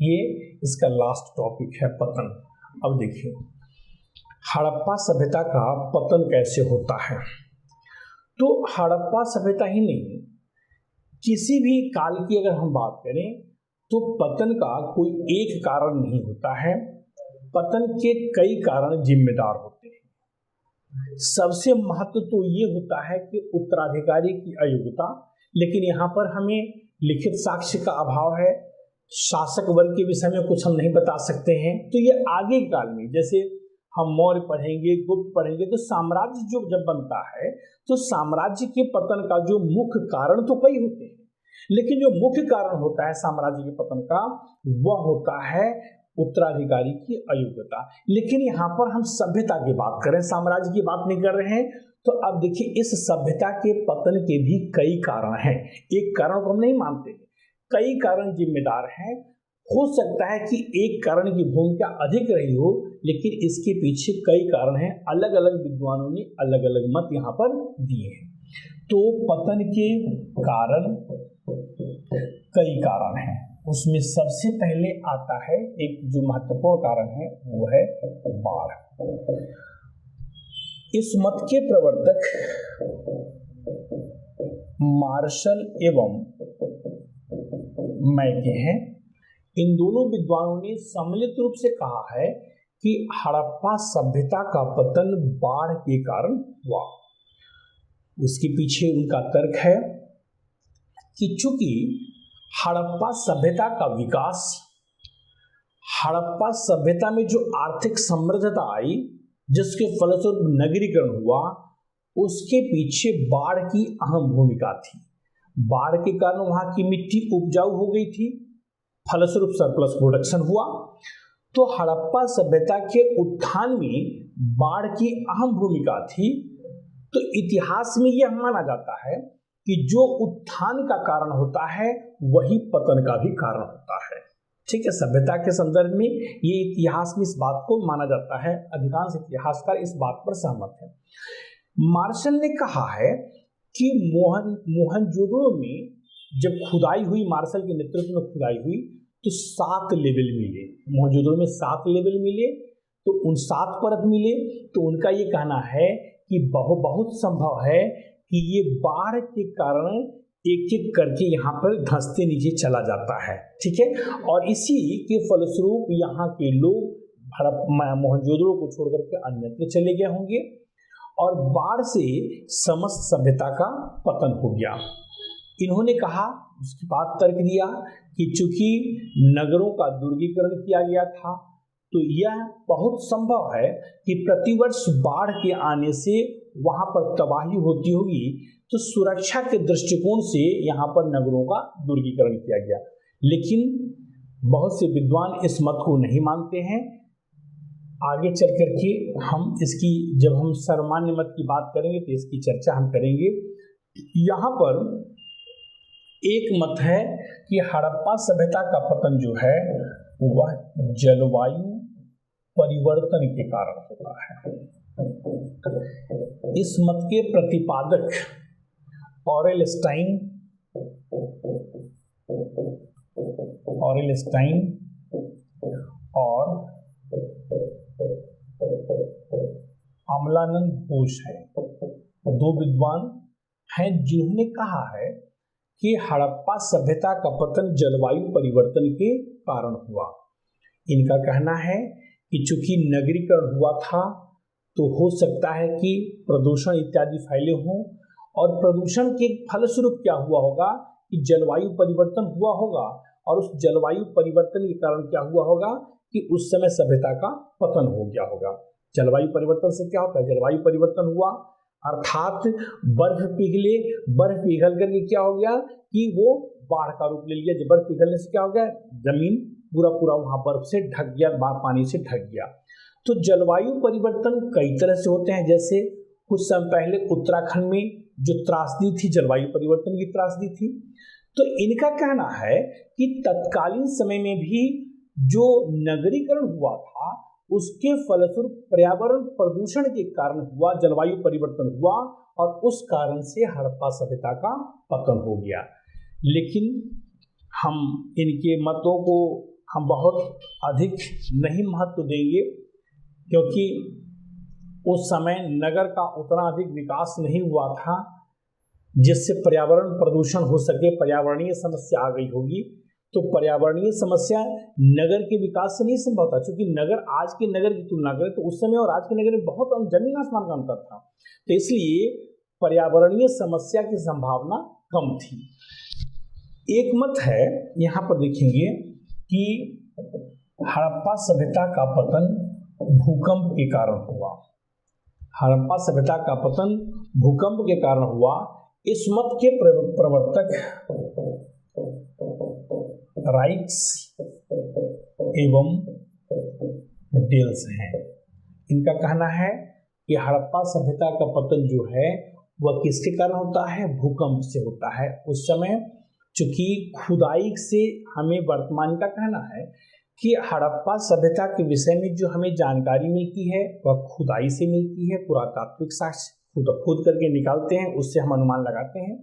ये इसका लास्ट टॉपिक है, पतन। अब देखिए हड़प्पा सभ्यता का पतन कैसे होता है। तो हड़प्पा सभ्यता ही नहीं, किसी भी काल की अगर हम बात करें तो पतन का कोई एक कारण नहीं होता है, पतन के कई कारण जिम्मेदार होते हैं। सबसे महत्व तो ये होता है कि उत्तराधिकारी की अयोग्यता, लेकिन यहाँ पर हमें लिखित साक्ष्य का अभाव है, शासक वर्ग के विषय में कुछ हम नहीं बता सकते हैं। तो ये आगे काल में, जैसे हम मौर्य पढ़ेंगे, गुप्त पढ़ेंगे, तो साम्राज्य जो जब बनता है तो साम्राज्य के पतन का जो मुख्य कारण तो कई होते हैं, लेकिन जो मुख्य कारण होता है साम्राज्य के पतन का वह होता है उत्तराधिकारी की अयोग्यता। लेकिन यहाँ पर हम सभ्यता की बात करें, साम्राज्य की बात नहीं कर रहे हैं। तो अब देखिए इस सभ्यता के पतन के भी कई कारण हैं। एक कारण को हम नहीं मानते, कई कारण जिम्मेदार हैं। हो सकता है कि एक कारण की भूमिका अधिक रही हो, लेकिन इसके पीछे कई कारण हैं। अलग अलग विद्वानों ने अलग अलग मत यहाँ पर दिए हैं। तो पतन के कारण कई कारण हैं, उसमें सबसे पहले आता है एक जो महत्वपूर्ण कारण है वो है बाढ़। इस मत के प्रवर्तक मार्शल एवं मैके हैं। इन दोनों विद्वानों ने सम्मिलित रूप से कहा है कि हड़प्पा सभ्यता का पतन बाढ़ के कारण हुआ। इसके पीछे उनका तर्क है कि चूंकि हड़प्पा सभ्यता का विकास, हड़प्पा सभ्यता में जो आर्थिक समृद्धता आई, जिसके फलस्वरूप नगरीकरण हुआ, उसके पीछे बाढ़ की अहम भूमिका थी। बाढ़ के कारण वहां की मिट्टी उपजाऊ हो गई थी, फलस्वरूप सरप्लस प्रोडक्शन हुआ। तो हड़प्पा सभ्यता के उत्थान में बाढ़ की अहम भूमिका थी। तो इतिहास में यह माना जाता है कि जो उत्थान का कारण होता है वही पतन का भी कारण होता है। ठीक है, सभ्यता के संदर्भ में ये इतिहास में इस बात को माना जाता है, अधिकांश इतिहासकार इस बात पर सहमत हैं। मार्शल ने कहा है कि मोहनजोदड़ो में जब खुदाई हुई, मार्शल के नेतृत्व में खुदाई हुई, तो 7 लेवल मिले। मोहनजोदड़ो में 7 लेवल मिले, तो उन 7 परत मिले। तो उनका ये कहना है कि बहुत संभव है कि ये बाढ़ के कारण एक एक करके यहाँ पर धंसते नीचे चला जाता है। ठीक है, और इसी के फलस्वरूप यहाँ के लोग मोहनजोदड़ो को छोड़ करके अन्यत्र चले गए होंगे और बाढ़ से समस्त सभ्यता का पतन हो गया। इन्होंने कहा, उसके बाद तर्क दिया कि चूंकि नगरों का दुर्गीकरण किया गया था तो यह बहुत संभव है कि प्रतिवर्ष बाढ़ के आने से वहां पर तबाही होती होगी, तो सुरक्षा के दृष्टिकोण से यहाँ पर नगरों का दुर्गीकरण किया गया। लेकिन बहुत से विद्वान इस मत को नहीं मानते हैं। आगे चल करके हम इसकी, जब हम सामान्य मत की बात करेंगे तो इसकी चर्चा हम करेंगे। यहाँ पर एक मत है कि हड़प्पा सभ्यता का पतन जो है वह जलवायु परिवर्तन के कारण होता है। इस मत के प्रतिपादक ऑरेलस्टाइन और अमलानंद घोष है, दो विद्वान हैं जिन्होंने कहा है कि हड़प्पा सभ्यता का पतन जलवायु परिवर्तन के कारण हुआ। इनका कहना है कि चूंकि नगरीकरण हुआ था तो हो सकता है कि प्रदूषण इत्यादि फैले हों और प्रदूषण के फलस्वरूप क्या हुआ होगा कि जलवायु परिवर्तन हुआ होगा और उस जलवायु परिवर्तन के कारण क्या हुआ होगा कि उस समय सभ्यता का पतन हो गया होगा। जलवायु परिवर्तन से क्या होता है, जलवायु परिवर्तन हुआ अर्थात बर्फ पिघल करके क्या हो गया कि वो बाढ़ का रूप ले लिया। जब बर्फ पिघलने से क्या हो गया, जमीन पूरा वहां बर्फ से ढक गया, पानी से ढक गया। तो जलवायु परिवर्तन कई तरह से होते हैं। जैसे कुछ समय पहले उत्तराखंड में जो त्रासदी थी, जलवायु परिवर्तन की त्रासदी थी, तो इनका कहना है कि तत्कालीन समय में भी जो नगरीकरण हुआ था उसके फलस्वरूप पर्यावरण प्रदूषण के कारण हुआ, जलवायु परिवर्तन हुआ और उस कारण से हड़प्पा सभ्यता का पतन हो गया। लेकिन हम इनके मतों को हम बहुत अधिक नहीं महत्व देंगे, क्योंकि उस समय नगर का उतना अधिक विकास नहीं हुआ था जिससे पर्यावरण प्रदूषण हो सके, पर्यावरणीय समस्या आ गई होगी। तो पर्यावरणीय समस्या नगर के विकास से नहीं संभव था, क्योंकि नगर, आज के नगर की तुलना करें तो उस समय और आज के नगर में बहुत जमीन आसमान का अंतर था, तो इसलिए पर्यावरणीय समस्या की संभावना कम थी। एक मत है, यहाँ पर देखेंगे कि हड़प्पा सभ्यता का पतन भूकंप के कारण हुआ। हड़प्पा सभ्यता का पतन भूकंप के कारण हुआ। इस मत के प्रवर्तक राइट्स एवं डेल्स हैं। इनका कहना है कि हड़प्पा सभ्यता का पतन जो है वह किसके कारण होता है, भूकंप से होता है। उस समय चूंकि खुदाई से हमें, वर्तमान का कहना है कि हड़प्पा सभ्यता के विषय में जो हमें जानकारी मिलती है वह खुदाई से मिलती है, पुरातात्विक साक्ष्य खुद करके निकालते हैं, उससे हम अनुमान लगाते हैं।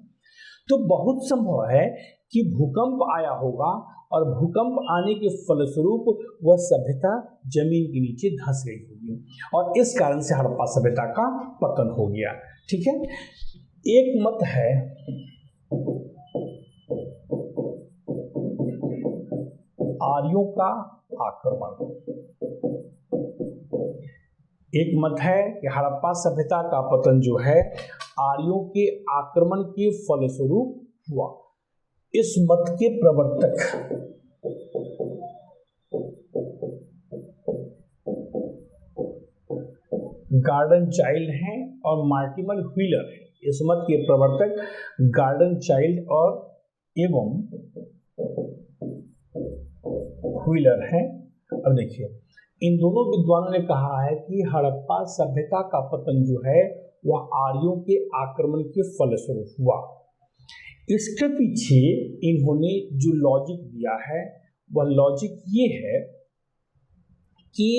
तो बहुत संभव है कि भूकंप आया होगा और भूकंप आने के फलस्वरूप वह सभ्यता जमीन के नीचे धंस गई होगी और इस कारण से हड़प्पा सभ्यता का पतन हो गया। ठीक है, एक मत है आर्यों का आक्रमण। एक मत है कि हड़प्पा सभ्यता का पतन जो है आर्यों के आक्रमण के फलस्वरूप हुआ। इस मत के प्रवर्तक गार्डन चाइल्ड हैं और मार्टिमर व्हीलर हैं। इस मत के प्रवर्तक गार्डन चाइल्ड और एवं व्हीलर हैं। अब देखिए, इन दोनों विद्वानों ने कहा है कि हड़प्पा सभ्यता का पतन जो है वह आर्यों के आक्रमण के फलस्वरूप हुआ। इसके पीछे इन्होंने जो लॉजिक दिया है वह लॉजिक ये है कि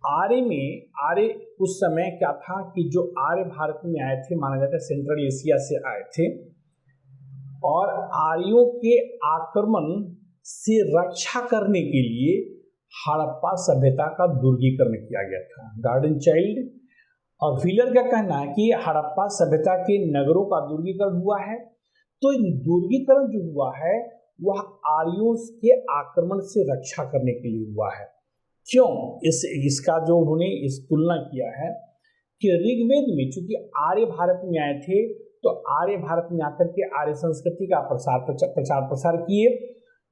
आर्य उस समय क्या था कि जो आर्य भारत में आए थे, माना जाता है सेंट्रल एशिया से आए थे, और आर्यों के आक्रमण से रक्षा करने के लिए हड़प्पा सभ्यता का दुर्गीकरण किया गया था। गार्डन चाइल्ड और व्हीलर का कहना है कि हड़प्पा सभ्यता के नगरों का दुर्गीकरण हुआ है तो दुर्गीकरण जो हुआ है वह आर्यों के आक्रमण से रक्षा करने के लिए हुआ है। क्यों? इसका जो उन्होंने इस तुलना किया है कि ऋग्वेद में चूंकि आर्य भारत में आए थे, तो आर्य भारत में आकर के आर्य संस्कृति का प्रचार प्रसार किए।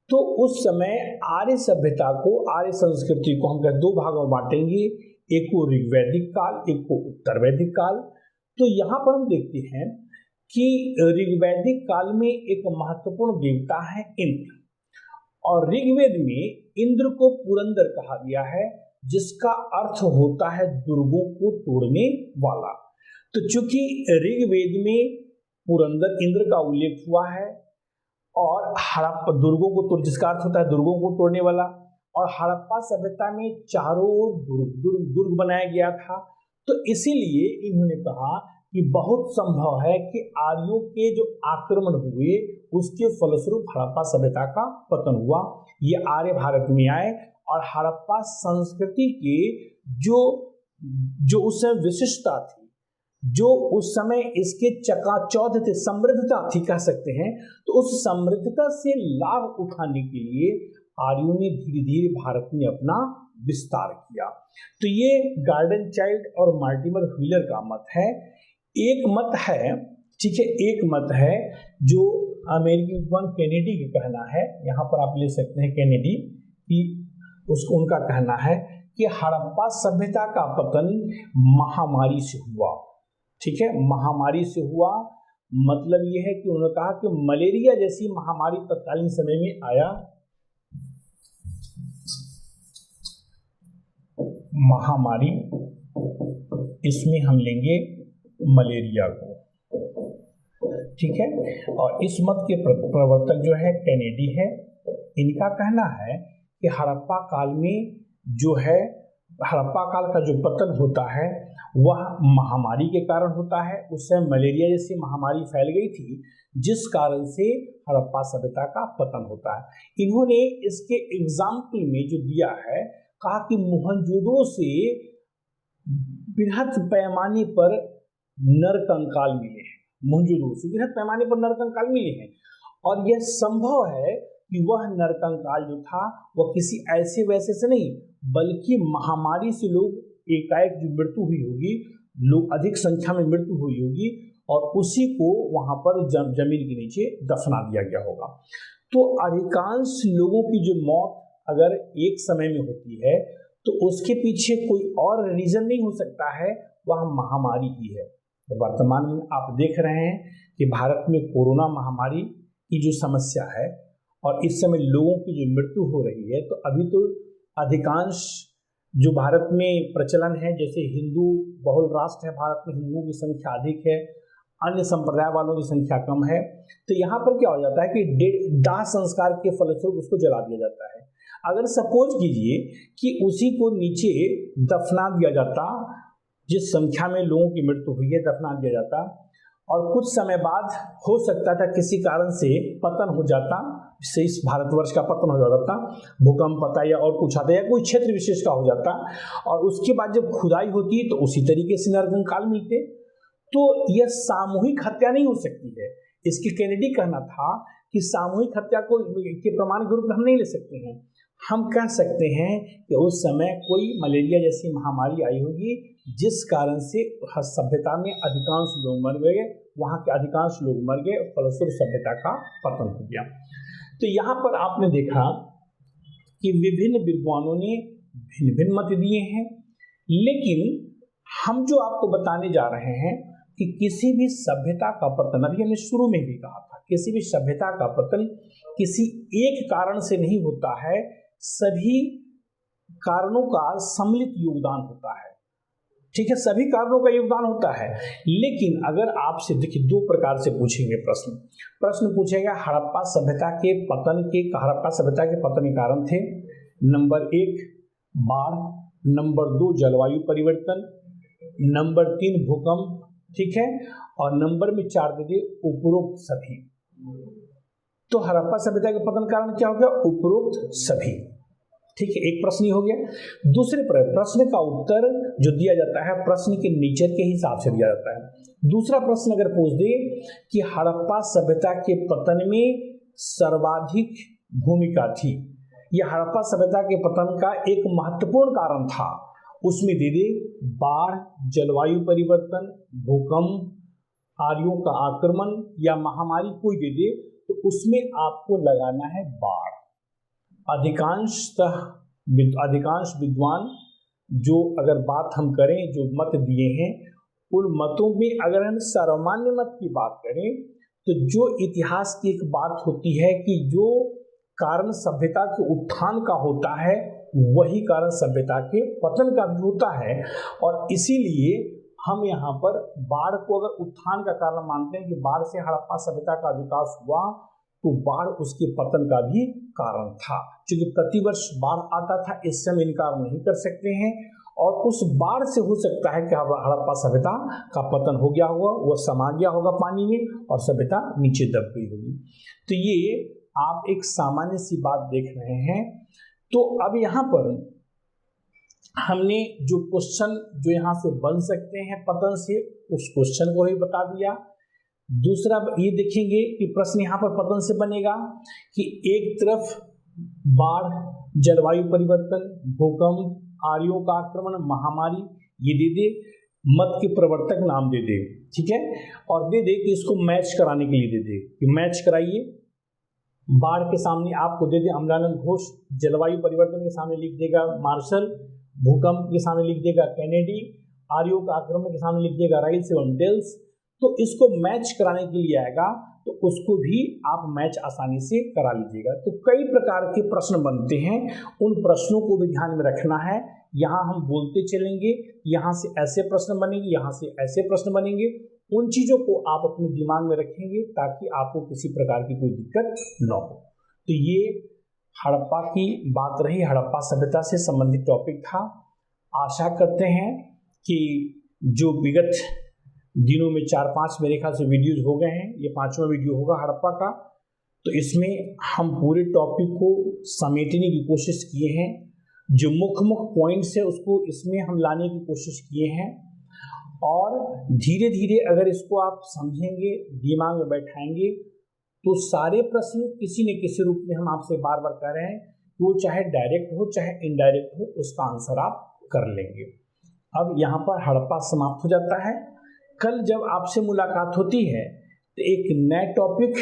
तो उस समय आर्य सभ्यता को, आर्य संस्कृति को हम दो भागों में बांटेंगे, एक को ऋग्वैदिक काल, एक को उत्तर वैदिक काल। तो यहाँ पर हम देखते हैं कि ऋग्वैदिक काल में एक महत्वपूर्ण देवता है इंद्र, और ऋग्वेद में इंद्र को पुरंदर कहा गया है, जिसका अर्थ होता है दुर्गों को तोड़ने वाला। तो चूंकि ऋग्वेद में पुरंदर इंद्र का उल्लेख हुआ है और हड़प्पा दुर्गों को तोड़, जिसका अर्थ होता है दुर्गों को तोड़ने वाला, और हड़प्पा सभ्यता में चारों ओर दुर्ग बनाया गया था, तो इसीलिए इन्होंने कहा कि बहुत संभव है कि आर्यों के जो आक्रमण हुए उसके फलस्वरूप हड़प्पा सभ्यता का पतन हुआ। ये आर्य भारत में आए और हड़प्पा संस्कृति के जो उस समय विशिष्टता थी, जो उस समय इसके चकाचौंध थे, समृद्धता थी कह सकते हैं, तो उस समृद्धता से लाभ उठाने के लिए आर्यों ने धीरे धीरे भारत में अपना विस्तार किया। तो ये गार्डन चाइल्ड और मार्टिमर व्हीलर का मत है। एक मत है, ठीक है, एक मत है जो अमेरिकी विद्वान केनेडी का कहना है, यहाँ पर आप ले सकते हैं केनेडी की, उसको उनका कहना है कि हड़प्पा सभ्यता का पतन महामारी से हुआ। ठीक है, महामारी से हुआ, मतलब यह है कि उन्होंने कहा कि मलेरिया जैसी महामारी तत्कालीन समय में आया, महामारी, इसमें हम लेंगे मलेरिया को। ठीक है, और इस मत के प्रवर्तक जो है केनेडी है। इनका कहना है कि हड़प्पा काल में जो है, हड़प्पा काल का जो पतन होता है वह महामारी के कारण होता है। उस समय मलेरिया जैसी महामारी फैल गई थी, जिस कारण से हड़प्पा सभ्यता का पतन होता है। इन्होंने इसके एग्जाम्पल में जो दिया है, कहा कि मोहनजोदड़ो से बृहद पैमाने पर नरकंकाल मिले हैं, मोहनजोदड़ो से बृहद पैमाने पर नरकंकाल मिले हैं, और यह संभव है कि वह नरकंकाल जो था वह किसी ऐसे वैसे से नहीं, बल्कि महामारी से लोग एकाएक जो मृत्यु हुई होगी, लोग अधिक संख्या में मृत्यु हुई होगी, और उसी को वहां पर जमीन के नीचे दफना दिया गया होगा। तो अधिकांश लोगों की जो मौत अगर एक समय में होती है, तो उसके पीछे कोई और रीजन नहीं हो सकता है, वह महामारी ही है। तो वर्तमान में आप देख रहे हैं कि भारत में कोरोना महामारी की जो समस्या है, और इस समय लोगों की जो मृत्यु हो रही है, तो अभी तो अधिकांश जो भारत में प्रचलन है, जैसे हिंदू बहुल राष्ट्र है, भारत में हिंदुओं की संख्या अधिक है, अन्य संप्रदाय वालों की संख्या कम है, तो यहाँ पर क्या हो जाता है कि दाह संस्कार के फलस्वरूप उसको जला दिया जाता है। अगर सपोज कीजिए कि उसी को नीचे दफना दिया जाता, जिस संख्या में लोगों की मृत्यु हुई है दफना दिया जाता, और कुछ समय बाद हो सकता था किसी कारण से पतन हो जाता, से इस भारतवर्ष का पतन हो जाता, भूकंप आता या और कुछ आता या कोई क्षेत्र विशेष का हो जाता, और उसके बाद जब खुदाई होती तो उसी तरीके से नरकंकाल मिलते। तो यह सामूहिक हत्या नहीं हो सकती है। इसकी केनेडी कहना था कि सामूहिक हत्या को के प्रमाण के रूप में हम नहीं ले सकते हैं। हम कह सकते हैं कि उस समय कोई मलेरिया जैसी महामारी आई होगी, जिस कारण से सभ्यता में अधिकांश लोग मर गए, वहाँ के अधिकांश लोग मर गए, फलस्वरूप सभ्यता का पतन हो गया। तो यहाँ पर आपने देखा कि विभिन्न विद्वानों ने भिन्न भिन्न मत दिए हैं, लेकिन हम जो आपको बताने जा रहे हैं कि किसी भी सभ्यता का पतन, अभी हमने शुरू में भी कहा था, किसी भी सभ्यता का पतन किसी एक कारण से नहीं होता है, सभी कारणों का सम्मिलित योगदान होता है। ठीक है, सभी कारणों का योगदान होता है। लेकिन अगर आपसे देखिए दो प्रकार से पूछेंगे प्रश्न पूछेगा हड़प्पा सभ्यता के पतन के कारण थे, नंबर 1 बाढ़, नंबर 2 जलवायु परिवर्तन, नंबर 3 भूकंप, ठीक है, और नंबर में 4 दे दिए उपरोक्त सभी। तो हड़प्पा सभ्यता के पतन कारण क्या हो गया? उपरोक्त सभी। ठीक है, एक प्रश्न ही हो गया। दूसरे प्रश्न का उत्तर जो दिया जाता है प्रश्न के नेचर के हिसाब से दिया जाता है। दूसरा प्रश्न अगर पूछ दे कि हड़प्पा सभ्यता के पतन में सर्वाधिक भूमिका थी, यह हड़प्पा सभ्यता के पतन का एक महत्वपूर्ण कारण था, उसमें दे दे बाढ़, जलवायु परिवर्तन, भूकंप, आर्यों का आक्रमण या महामारी कोई दे दे, तो उसमें आपको लगाना है बाढ़। अधिकांश विद्वान जो अगर बात हम करें जो मत दिए हैं उन मतों में अगर हम सर्वमान्य मत की बात करें तो जो इतिहास की एक बात होती है कि जो कारण सभ्यता के उत्थान का होता है वही कारण सभ्यता के पतन का भी होता है, और इसीलिए हम यहाँ पर बाढ़ को अगर उत्थान का कारण मानते हैं कि बाढ़ से हड़प्पा सभ्यता का विकास हुआ, तो बाढ़ उसके पतन का भी कारण था। क्योंकि प्रतिवर्ष बाढ़ आता था, इससे हम इनकार नहीं कर सकते हैं, और उस बाढ़ से हो सकता है कि हड़प्पा सभ्यता का पतन हो गया होगा, वो समा गया होगा पानी में और सभ्यता नीचे दब गई होगी। तो ये आप एक सामान्य सी बात देख रहे हैं। तो अब यहाँ पर हमने जो क्वेश्चन जो यहाँ से बन सकते हैं पतन से, उस क्वेश्चन को ही बता दिया। दूसरा ये देखेंगे कि प्रश्न यहाँ पर पतन से बनेगा कि एक तरफ बाढ़, जलवायु परिवर्तन, भूकंप, आर्यों का आक्रमण, महामारी, ये दे दे, मत के प्रवर्तक नाम दे दे, ठीक है, और दे दे कि इसको मैच कराने के लिए दे दे कि मैच कराइए। बाढ़ के सामने आपको दे दे अमलानंद घोष, जलवायु परिवर्तन के सामने लिख देगा मार्शल, भूकंप के सामने लिख देगा कैनेडी, आर्यों का आक्रमण के सामने लिख देगा राइल्स एवं डेल्स। तो इसको मैच कराने के लिए आएगा तो उसको भी आप मैच आसानी से करा लीजिएगा। तो कई प्रकार के प्रश्न बनते हैं, उन प्रश्नों को भी ध्यान में रखना है। यहाँ हम बोलते चलेंगे, यहाँ से ऐसे प्रश्न बनेंगे, यहाँ से ऐसे प्रश्न बनेंगे, उन चीज़ों को आप अपने दिमाग में रखेंगे ताकि आपको किसी प्रकार की कोई दिक्कत न हो। तो ये हड़प्पा की बात रही, हड़प्पा सभ्यता से संबंधित टॉपिक था। आशा करते हैं कि जो विगत दिनों में 4-5 मेरे ख्याल से वीडियोज हो गए हैं, ये 5वां वीडियो होगा हड़प्पा का, तो इसमें हम पूरे टॉपिक को समेटने की कोशिश किए हैं। जो मुख्य पॉइंट्स है उसको इसमें हम लाने की कोशिश किए हैं, और धीरे धीरे अगर इसको आप समझेंगे, दिमाग में बैठाएंगे, तो सारे प्रश्न किसी न किसी रूप में हम आपसे बार बार कह रहे हैं, वो चाहे डायरेक्ट हो चाहे इनडायरेक्ट हो, उसका आंसर आप कर लेंगे। अब यहाँ पर हड़प्पा समाप्त हो जाता है। कल जब आपसे मुलाकात होती है तो एक नए टॉपिक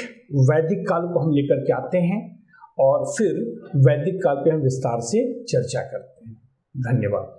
वैदिक काल को हम लेकर के आते हैं, और फिर वैदिक काल पे हम विस्तार से चर्चा करते हैं। धन्यवाद।